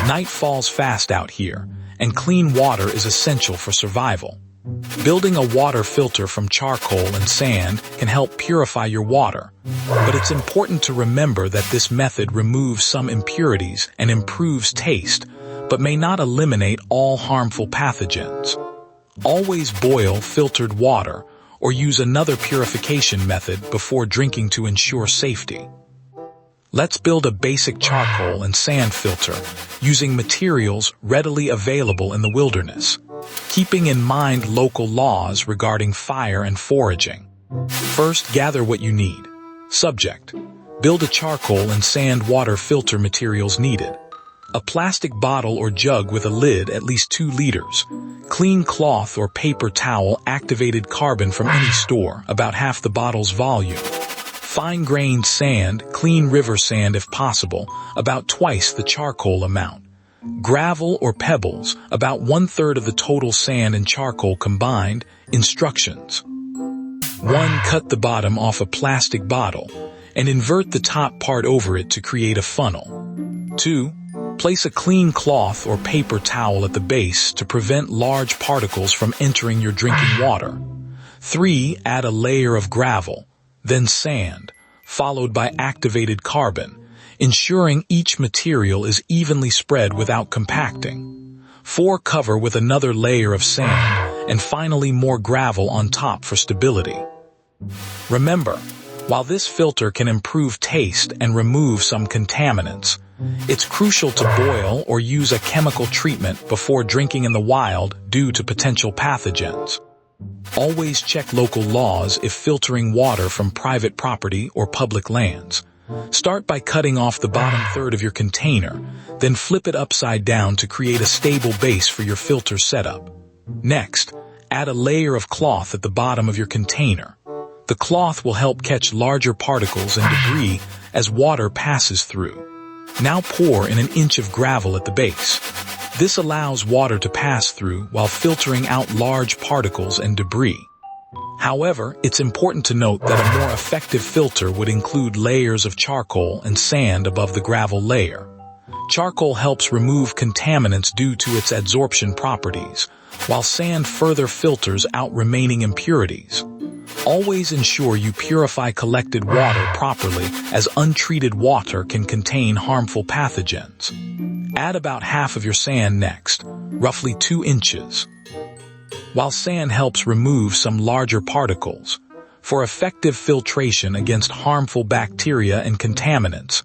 Night falls fast out here, and clean water is essential for survival. Building a water filter from charcoal and sand can help purify your water, but it's important to remember that this method removes some impurities and improves taste, but may not eliminate all harmful pathogens. Always boil filtered water or use another purification method before drinking to ensure safety. Let's build a basic charcoal and sand filter using materials readily available in the wilderness, keeping in mind local laws regarding fire and foraging. First, gather what you need. Subject: build a charcoal and sand water filter. Materials needed: a plastic bottle or jug with a lid at least 2 liters, clean cloth or paper towel, activated carbon from any store, about half the bottle's volume, fine-grained sand, clean river sand if possible, about twice the charcoal amount, gravel or pebbles, about 1/3 of the total sand and charcoal combined. Instructions: 1. Cut the bottom off a plastic bottle and invert the top part over it to create a funnel. 2. Place a clean cloth or paper towel at the base to prevent large particles from entering your drinking water. 3. Add a layer of gravel, then sand, followed by activated carbon, ensuring each material is evenly spread without compacting. 4. Cover with another layer of sand, and finally more gravel on top for stability. Remember, while this filter can improve taste and remove some contaminants, it's crucial to boil or use a chemical treatment before drinking in the wild due to potential pathogens. Always check local laws if filtering water from private property or public lands. Start by cutting off the bottom third of your container, then flip it upside down to create a stable base for your filter setup. Next, add a layer of cloth at the bottom of your container. The cloth will help catch larger particles and debris as water passes through. Now pour in 1 inch of gravel at the base. This allows water to pass through while filtering out large particles and debris. However, it's important to note that a more effective filter would include layers of charcoal and sand above the gravel layer. Charcoal helps remove contaminants due to its adsorption properties, while sand further filters out remaining impurities. Always ensure you purify collected water properly, as untreated water can contain harmful pathogens. Add about half of your sand next, roughly 2 inches. While sand helps remove some larger particles, for effective filtration against harmful bacteria and contaminants,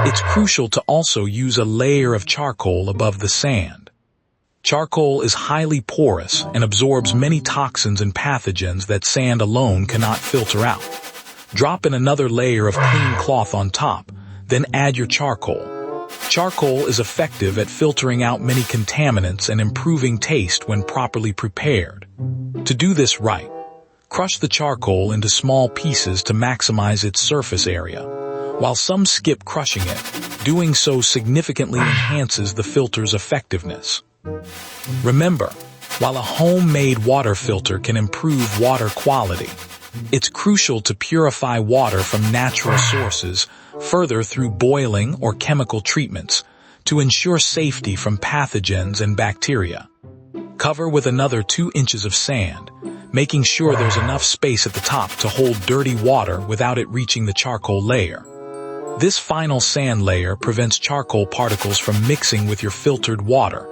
it's crucial to also use a layer of charcoal above the sand. Charcoal is highly porous and absorbs many toxins and pathogens that sand alone cannot filter out. Drop in another layer of clean cloth on top, then add your charcoal. Charcoal is effective at filtering out many contaminants and improving taste when properly prepared. To do this right, crush the charcoal into small pieces to maximize its surface area. While some skip crushing it, doing so significantly enhances the filter's effectiveness. Remember, while a homemade water filter can improve water quality, it's crucial to purify water from natural sources further through boiling or chemical treatments to ensure safety from pathogens and bacteria. Cover with another 2 inches of sand, making sure there's enough space at the top to hold dirty water without it reaching the charcoal layer. This final sand layer prevents charcoal particles from mixing with your filtered water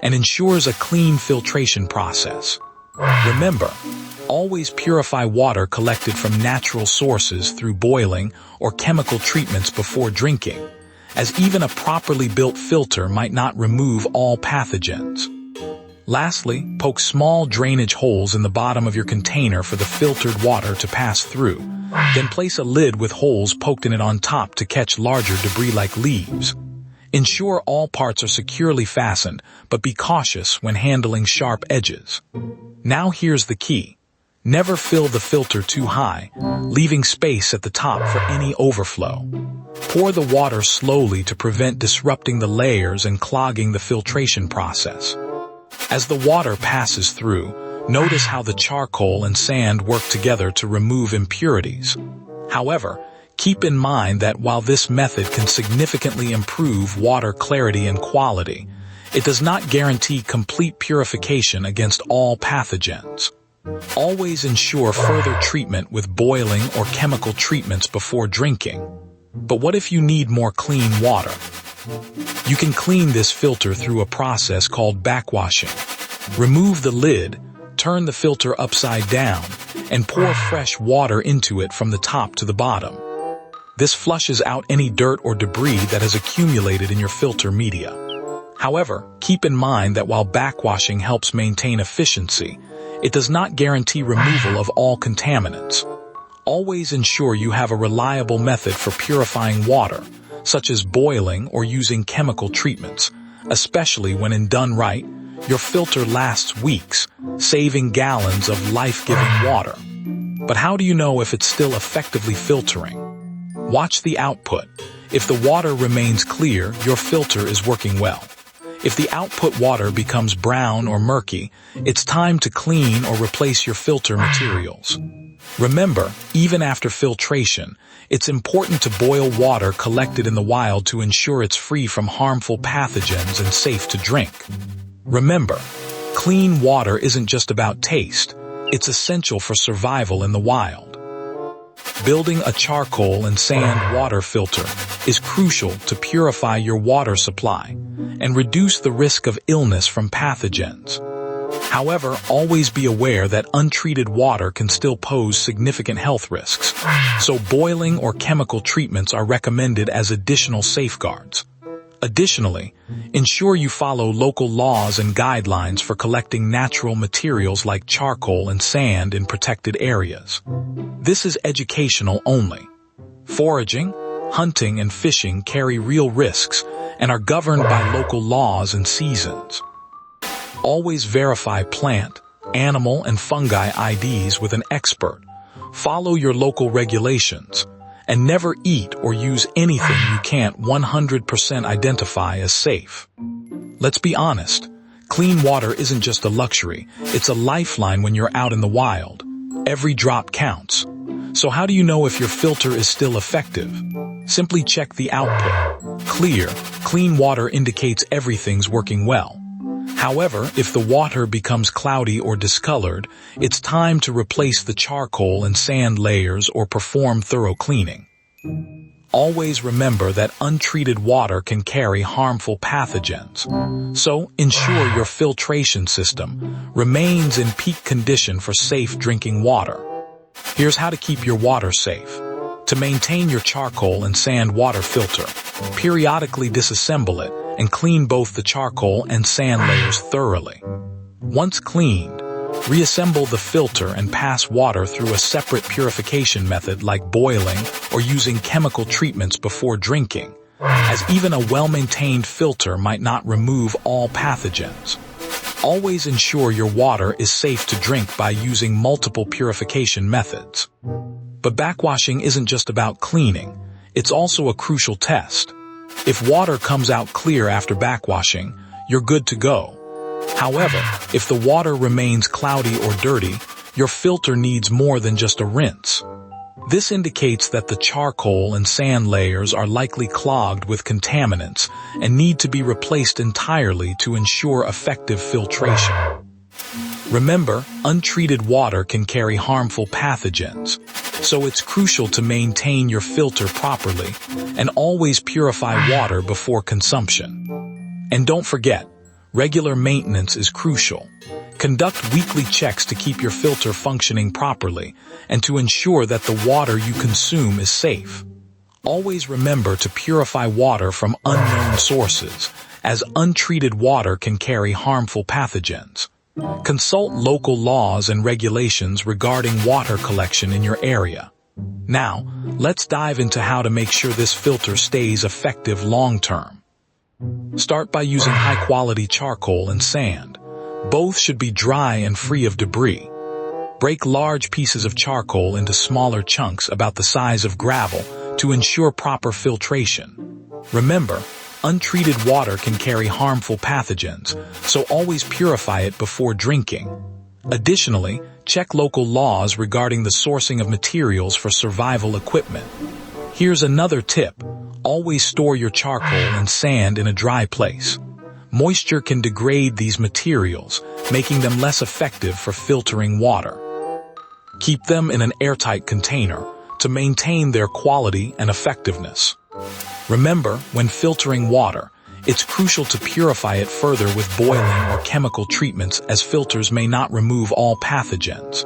and ensures a clean filtration process. Remember, always purify water collected from natural sources through boiling or chemical treatments before drinking, as even a properly built filter might not remove all pathogens. Lastly, poke small drainage holes in the bottom of your container for the filtered water to pass through. Then place a lid with holes poked in it on top to catch larger debris like leaves. Ensure all parts are securely fastened, but be cautious when handling sharp edges. Now here's the key. Never fill the filter too high, leaving space at the top for any overflow. Pour the water slowly to prevent disrupting the layers and clogging the filtration process. As the water passes through, notice how the charcoal and sand work together to remove impurities. However, keep in mind that while this method can significantly improve water clarity and quality, it does not guarantee complete purification against all pathogens. Always ensure further treatment with boiling or chemical treatments before drinking. But what if you need more clean water? You can clean this filter through a process called backwashing. Remove the lid, turn the filter upside down, and pour fresh water into it from the top to the bottom. This flushes out any dirt or debris that has accumulated in your filter media. However, keep in mind that while backwashing helps maintain efficiency, it does not guarantee removal of all contaminants. Always ensure you have a reliable method for purifying water, such as boiling or using chemical treatments, especially when done right. Your filter lasts weeks, saving gallons of life-giving water. But how do you know if it's still effectively filtering? Watch the output. If the water remains clear, your filter is working well. If the output water becomes brown or murky, it's time to clean or replace your filter materials. Remember, even after filtration, it's important to boil water collected in the wild to ensure it's free from harmful pathogens and safe to drink. Remember, clean water isn't just about taste, it's essential for survival in the wild. Building a charcoal and sand water filter is crucial to purify your water supply and reduce the risk of illness from pathogens. However, always be aware that untreated water can still pose significant health risks, so boiling or chemical treatments are recommended as additional safeguards. Additionally, ensure you follow local laws and guidelines for collecting natural materials like charcoal and sand in protected areas. This is educational only. Foraging, hunting, and fishing carry real risks and are governed by local laws and seasons. Always verify plant, animal, and fungi IDs with an expert. Follow your local regulations, and never eat or use anything you can't 100% identify as safe. Let's be honest, clean water isn't just a luxury, it's a lifeline when you're out in the wild. Every drop counts. So how do you know if your filter is still effective? Simply check the output. Clear, clean water indicates everything's working well. However, if the water becomes cloudy or discolored, it's time to replace the charcoal and sand layers or perform thorough cleaning. Always remember that untreated water can carry harmful pathogens, so ensure your filtration system remains in peak condition for safe drinking water. Here's how to keep your water safe. To maintain your charcoal and sand water filter, periodically disassemble it and clean both the charcoal and sand layers thoroughly. Once cleaned, reassemble the filter and pass water through a separate purification method like boiling or using chemical treatments before drinking, as even a well-maintained filter might not remove all pathogens. Always ensure your water is safe to drink by using multiple purification methods. But backwashing isn't just about cleaning, it's also a crucial test. If water comes out clear after backwashing, you're good to go. However, if the water remains cloudy or dirty, your filter needs more than just a rinse. This indicates that the charcoal and sand layers are likely clogged with contaminants and need to be replaced entirely to ensure effective filtration. Remember, untreated water can carry harmful pathogens, so it's crucial to maintain your filter properly and always purify water before consumption. And don't forget, regular maintenance is crucial. Conduct weekly checks to keep your filter functioning properly and to ensure that the water you consume is safe. Always remember to purify water from unknown sources, as untreated water can carry harmful pathogens. Consult local laws and regulations regarding water collection in your area. Now, let's dive into how to make sure this filter stays effective long-term. Start by using high-quality charcoal and sand. Both should be dry and free of debris. Break large pieces of charcoal into smaller chunks about the size of gravel to ensure proper filtration. Remember, untreated water can carry harmful pathogens, so always purify it before drinking. Additionally, check local laws regarding the sourcing of materials for survival equipment. Here's another tip. Always store your charcoal and sand in a dry place. Moisture can degrade these materials, making them less effective for filtering water. Keep them in an airtight container to maintain their quality and effectiveness. Remember, when filtering water, it's crucial to purify it further with boiling or chemical treatments, as filters may not remove all pathogens.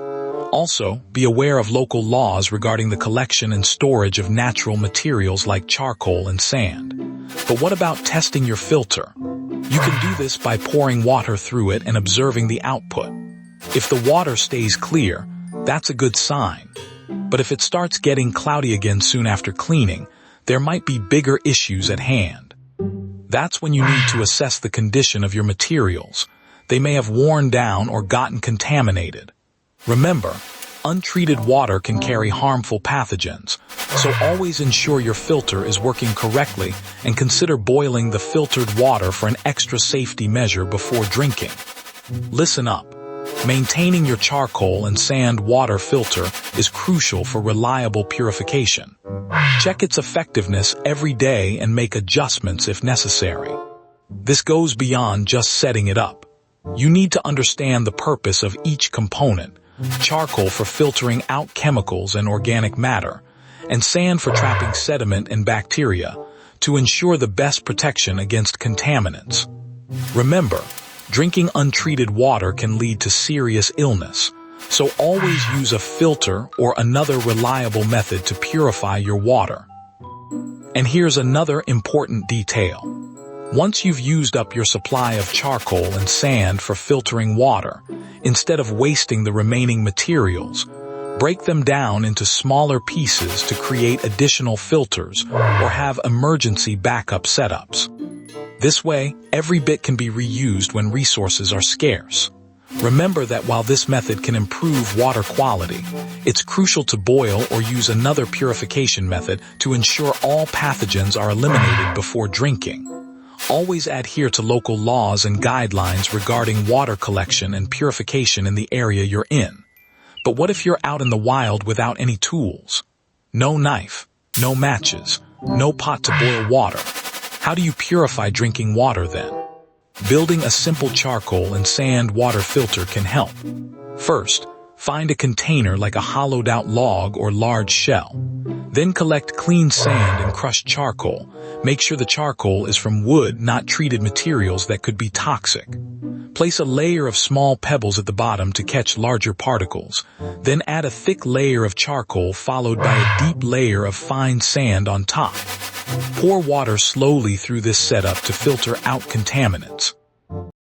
Also, be aware of local laws regarding the collection and storage of natural materials like charcoal and sand. But what about testing your filter? You can do this by pouring water through it and observing the output. If the water stays clear, that's a good sign. But if it starts getting cloudy again soon after cleaning, there might be bigger issues at hand. That's when you need to assess the condition of your materials. They may have worn down or gotten contaminated. Remember, untreated water can carry harmful pathogens, so always ensure your filter is working correctly and consider boiling the filtered water for an extra safety measure before drinking. Listen up. Maintaining your charcoal and sand water filter is crucial for reliable purification. Check its effectiveness every day and make adjustments if necessary. This goes beyond just setting it up. You need to understand the purpose of each component: charcoal for filtering out chemicals and organic matter, and sand for trapping sediment and bacteria, to ensure the best protection against contaminants. Remember, drinking untreated water can lead to serious illness, so always use a filter or another reliable method to purify your water. And here's another important detail. Once you've used up your supply of charcoal and sand for filtering water, instead of wasting the remaining materials, break them down into smaller pieces to create additional filters or have emergency backup setups. This way, every bit can be reused when resources are scarce. Remember that while this method can improve water quality, it's crucial to boil or use another purification method to ensure all pathogens are eliminated before drinking. Always adhere to local laws and guidelines regarding water collection and purification in the area you're in. But what if you're out in the wild without any tools? No knife, no matches, no pot to boil water. How do you purify drinking water then? Building a simple charcoal and sand water filter can help. First, find a container like a hollowed-out log or large shell. Then collect clean sand and crushed charcoal. Make sure the charcoal is from wood, not treated materials that could be toxic. Place a layer of small pebbles at the bottom to catch larger particles. Then add a thick layer of charcoal followed by a deep layer of fine sand on top. Pour water slowly through this setup to filter out contaminants.